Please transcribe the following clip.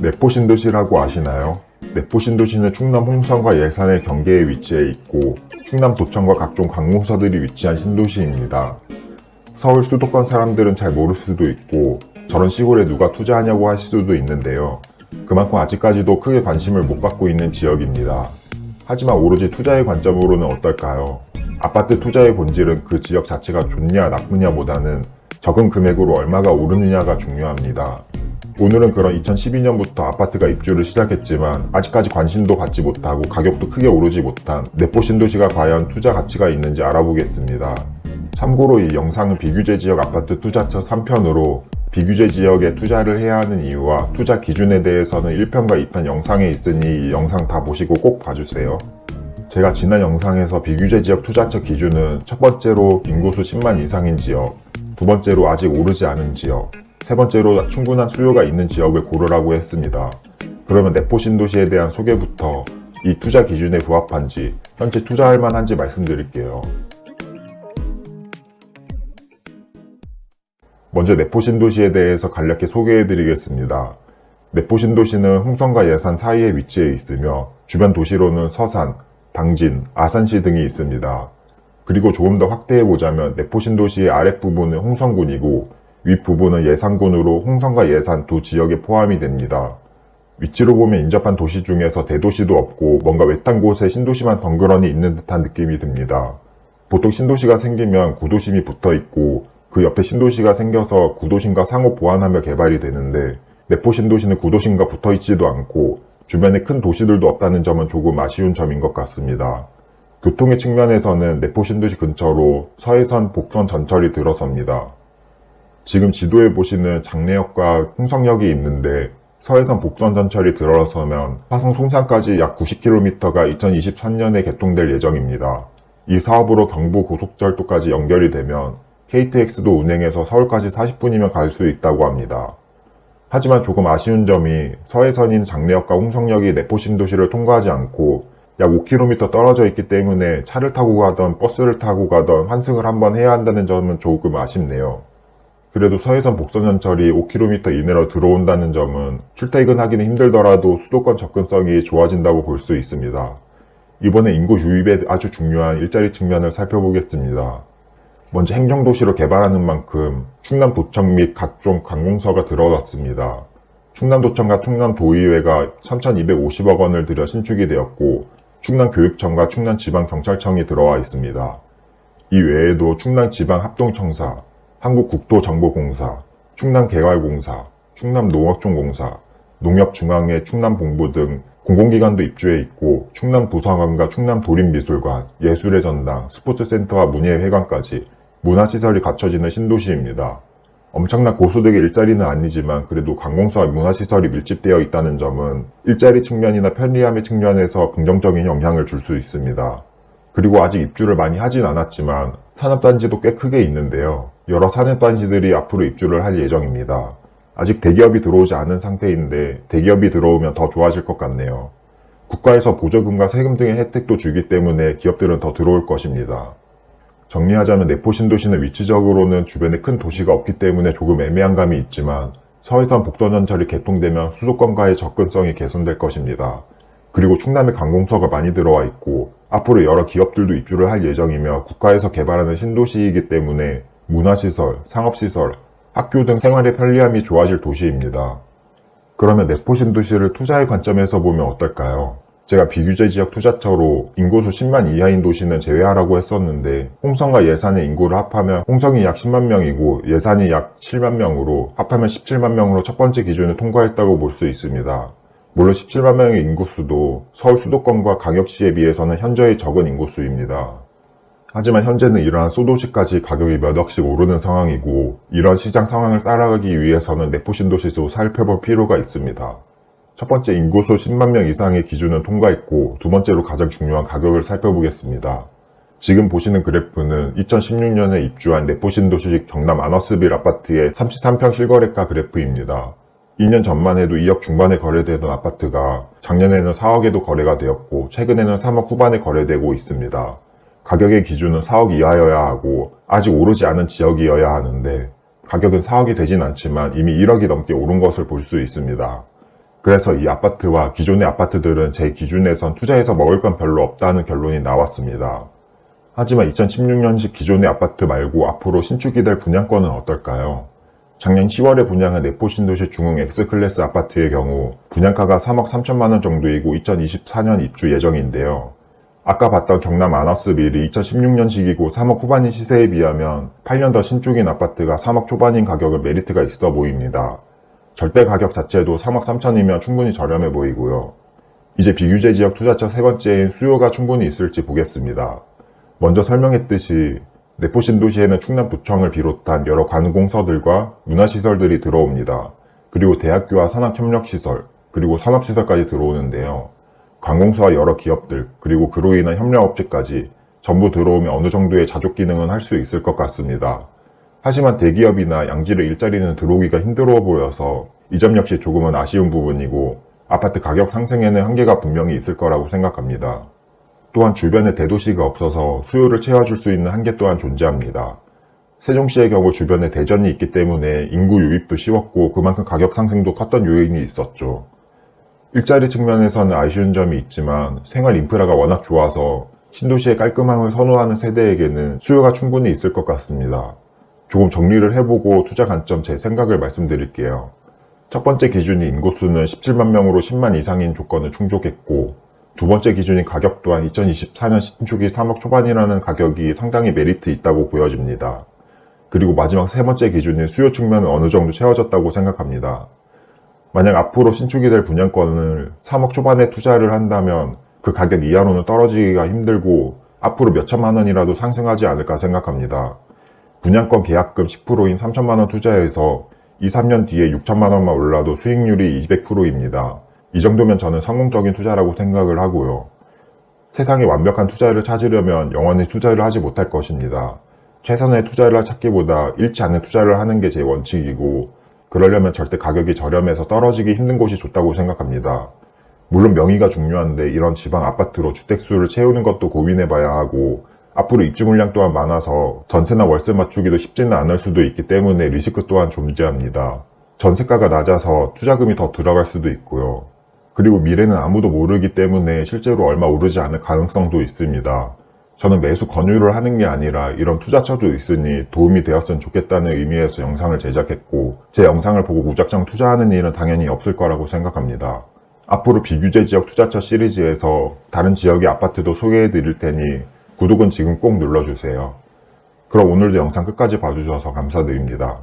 내포신도시라고 아시나요? 내포신도시는 충남 홍성과 예산의 경계에 위치해 있고 충남도청과 각종 관공서들이 위치한 신도시입니다. 서울 수도권 사람들은 잘 모를 수도 있고 저런 시골에 누가 투자하냐고 하실 수도 있는데요. 그만큼 아직까지도 크게 관심을 못 받고 있는 지역입니다. 하지만 오로지 투자의 관점으로는 어떨까요? 아파트 투자의 본질은 그 지역 자체가 좋냐 나쁘냐보다는 적은 금액으로 얼마가 오르느냐가 중요합니다. 오늘은 그런 2012년부터 아파트가 입주를 시작했지만 아직까지 관심도 받지 못하고 가격도 크게 오르지 못한 내포신도시가 과연 투자 가치가 있는지 알아보겠습니다. 참고로 이 영상은 비규제 지역 아파트 투자처 3편으로 비규제 지역에 투자를 해야 하는 이유와 투자 기준에 대해서는 1편과 2편 영상에 있으니 이 영상 다 보시고 꼭 봐주세요. 제가 지난 영상에서 비규제 지역 투자처 기준은 첫 번째로 인구수 10만 이상인 지역, 두 번째로 아직 오르지 않은 지역, 세 번째로 충분한 수요가 있는 지역을 고르라고 했습니다. 그러면 내포신도시에 대한 소개부터 이 투자 기준에 부합한지 현재 투자할 만한지 말씀드릴게요. 먼저 내포신도시에 대해서 간략히 소개해드리겠습니다. 내포신도시는 홍성과 예산 사이에 위치해 있으며 주변 도시로는 서산, 당진, 아산시 등이 있습니다. 그리고 조금 더 확대해보자면 내포신도시의 아랫부분은 홍성군이고 윗부분은 예산군으로 홍성과 예산 두 지역에 포함이 됩니다. 위치로 보면 인접한 도시 중에서 대도시도 없고 뭔가 외딴 곳에 신도시만 덩그러니 있는 듯한 느낌이 듭니다. 보통 신도시가 생기면 구도심이 붙어있고 그 옆에 신도시가 생겨서 구도심과 상호 보완하며 개발이 되는데 내포신도시는 구도심과 붙어있지도 않고 주변에 큰 도시들도 없다는 점은 조금 아쉬운 점인 것 같습니다. 교통의 측면에서는 내포신도시 근처로 서해선, 복선 전철이 들어섭니다. 지금 지도에 보시는 장례역과 홍성역이 있는데 서해선 복선 전철이 들어서면 화성 송산까지 약 90km가 2023년에 개통될 예정입니다. 이 사업으로 경부 고속철도까지 연결이 되면 KTX도 운행해서 서울까지 40분이면 갈 수 있다고 합니다. 하지만 조금 아쉬운 점이 서해선인 장례역과 홍성역이 내포신도시를 통과하지 않고 약 5km 떨어져 있기 때문에 차를 타고 가던 버스를 타고 가던 환승을 한번 해야 한다는 점은 조금 아쉽네요. 그래도 서해선 복선전철이 5km 이내로 들어온다는 점은 출퇴근하기는 힘들더라도 수도권 접근성이 좋아진다고 볼 수 있습니다. 이번에 인구 유입에 아주 중요한 일자리 측면을 살펴보겠습니다. 먼저 행정도시로 개발하는 만큼 충남도청 및 각종 관공서가 들어왔습니다. 충남도청과 충남도의회가 3,250억 원을 들여 신축이 되었고 충남교육청과 충남지방경찰청이 들어와 있습니다. 이 외에도 충남지방합동청사, 한국국토정보공사, 충남개발공사, 충남농업총공사, 농협중앙회 충남본부 등 공공기관도 입주해 있고 충남도서관과 충남도립미술관, 예술의 전당, 스포츠센터와 문예회관까지 문화시설이 갖춰지는 신도시입니다. 엄청난 고소득의 일자리는 아니지만 그래도 관공서와 문화시설이 밀집되어 있다는 점은 일자리 측면이나 편리함의 측면에서 긍정적인 영향을 줄 수 있습니다. 그리고 아직 입주를 많이 하진 않았지만 산업단지도 꽤 크게 있는데요. 여러 산업단지들이 앞으로 입주를 할 예정입니다. 아직 대기업이 들어오지 않은 상태인데 대기업이 들어오면 더 좋아질 것 같네요. 국가에서 보조금과 세금 등의 혜택도 주기 때문에 기업들은 더 들어올 것입니다. 정리하자면 내포신도시는 위치적으로는 주변에 큰 도시가 없기 때문에 조금 애매한 감이 있지만 서해선 복선전철이 개통되면 수도권과의 접근성이 개선될 것입니다. 그리고 충남에 관공서가 많이 들어와 있고 앞으로 여러 기업들도 입주를 할 예정이며 국가에서 개발하는 신도시이기 때문에 문화시설, 상업시설, 학교 등 생활의 편리함이 좋아질 도시입니다. 그러면 내포신도시를 투자의 관점에서 보면 어떨까요? 제가 비규제 지역 투자처로 인구수 10만 이하인 도시는 제외하라고 했었는데 홍성과 예산의 인구를 합하면 홍성이 약 10만 명이고 예산이 약 7만 명으로 합하면 17만 명으로 첫 번째 기준을 통과했다고 볼 수 있습니다. 물론 17만 명의 인구수도 서울 수도권과 광역시에 비해서는 현저히 적은 인구수입니다. 하지만 현재는 이러한 소도시까지 가격이 몇 억씩 오르는 상황이고 이런 시장 상황을 따라가기 위해서는 내포신도시도 살펴볼 필요가 있습니다. 첫 번째 인구수 10만 명 이상의 기준은 통과했고 두 번째로 가장 중요한 가격을 살펴보겠습니다. 지금 보시는 그래프는 2016년에 입주한 내포신도시 경남 아너스빌 아파트의 33평 실거래가 그래프입니다. 2년 전만 해도 2억 중반에 거래되던 아파트가 작년에는 4억에도 거래가 되었고 최근에는 3억 후반에 거래되고 있습니다. 가격의 기준은 4억 이하여야 하고 아직 오르지 않은 지역이어야 하는데 가격은 4억이 되진 않지만 이미 1억이 넘게 오른 것을 볼 수 있습니다. 그래서 이 아파트와 기존의 아파트들은 제 기준에선 투자해서 먹을 건 별로 없다는 결론이 나왔습니다. 하지만 2016년식 기존의 아파트 말고 앞으로 신축이 될 분양권은 어떨까요? 작년 10월에 분양한 내포신도시 중흥 X클래스 아파트의 경우 분양가가 3억 3천만 원 정도이고 2024년 입주 예정인데요. 아까 봤던 경남 아너스빌이 2016년식이고 3억 후반인 시세에 비하면 8년 더 신축인 아파트가 3억 초반인 가격은 메리트가 있어 보입니다. 절대 가격 자체도 3억 3천이면 충분히 저렴해 보이고요. 이제 비규제 지역 투자처 세 번째인 수요가 충분히 있을지 보겠습니다. 먼저 설명했듯이 내포신도시에는 충남도청을 비롯한 여러 관공서들과 문화시설들이 들어옵니다. 그리고 대학교와 산학협력시설, 그리고 산업시설까지 들어오는데요. 관공서와 여러 기업들, 그리고 그로 인한 협력업체까지 전부 들어오면 어느 정도의 자족 기능은 할 수 있을 것 같습니다. 하지만 대기업이나 양질의 일자리는 들어오기가 힘들어 보여서 이 점 역시 조금은 아쉬운 부분이고 아파트 가격 상승에는 한계가 분명히 있을 거라고 생각합니다. 또한 주변에 대도시가 없어서 수요를 채워줄 수 있는 한계 또한 존재합니다. 세종시의 경우 주변에 대전이 있기 때문에 인구 유입도 쉬웠고 그만큼 가격 상승도 컸던 요인이 있었죠. 일자리 측면에서는 아쉬운 점이 있지만 생활 인프라가 워낙 좋아서 신도시의 깔끔함을 선호하는 세대에게는 수요가 충분히 있을 것 같습니다. 조금 정리를 해보고 투자 관점 제 생각을 말씀드릴게요. 첫 번째 기준이 인구수는 17만 명으로 10만 이상인 조건을 충족했고 두 번째 기준인 가격 또한 2024년 신축이 3억 초반이라는 가격이 상당히 메리트 있다고 보여집니다. 그리고 마지막 세 번째 기준인 수요 측면은 어느 정도 채워졌다고 생각합니다. 만약 앞으로 신축이 될 분양권을 3억 초반에 투자를 한다면 그 가격 이하로는 떨어지기가 힘들고 앞으로 몇천만 원이라도 상승하지 않을까 생각합니다. 분양권 계약금 10%인 3천만 원 투자해서 2, 3년 뒤에 6천만 원만 올라도 수익률이 200%입니다. 이 정도면 저는 성공적인 투자라고 생각을 하고요. 세상에 완벽한 투자를 찾으려면 영원히 투자를 하지 못할 것입니다. 최선의 투자를 찾기보다 잃지 않는 투자를 하는 게 제 원칙이고 그러려면 절대 가격이 저렴해서 떨어지기 힘든 곳이 좋다고 생각합니다. 물론 명의가 중요한데 이런 지방 아파트로 주택수를 채우는 것도 고민해봐야 하고 앞으로 입주 물량 또한 많아서 전세나 월세 맞추기도 쉽지는 않을 수도 있기 때문에 리스크 또한 존재합니다. 전세가가 낮아서 투자금이 더 들어갈 수도 있고요. 그리고 미래는 아무도 모르기 때문에 실제로 얼마 오르지 않을 가능성도 있습니다. 저는 매수 권유를 하는 게 아니라 이런 투자처도 있으니 도움이 되었으면 좋겠다는 의미에서 영상을 제작했고 제 영상을 보고 무작정 투자하는 일은 당연히 없을 거라고 생각합니다. 앞으로 비규제 지역 투자처 시리즈에서 다른 지역의 아파트도 소개해 드릴 테니 구독은 지금 꼭 눌러주세요. 그럼 오늘도 영상 끝까지 봐주셔서 감사드립니다.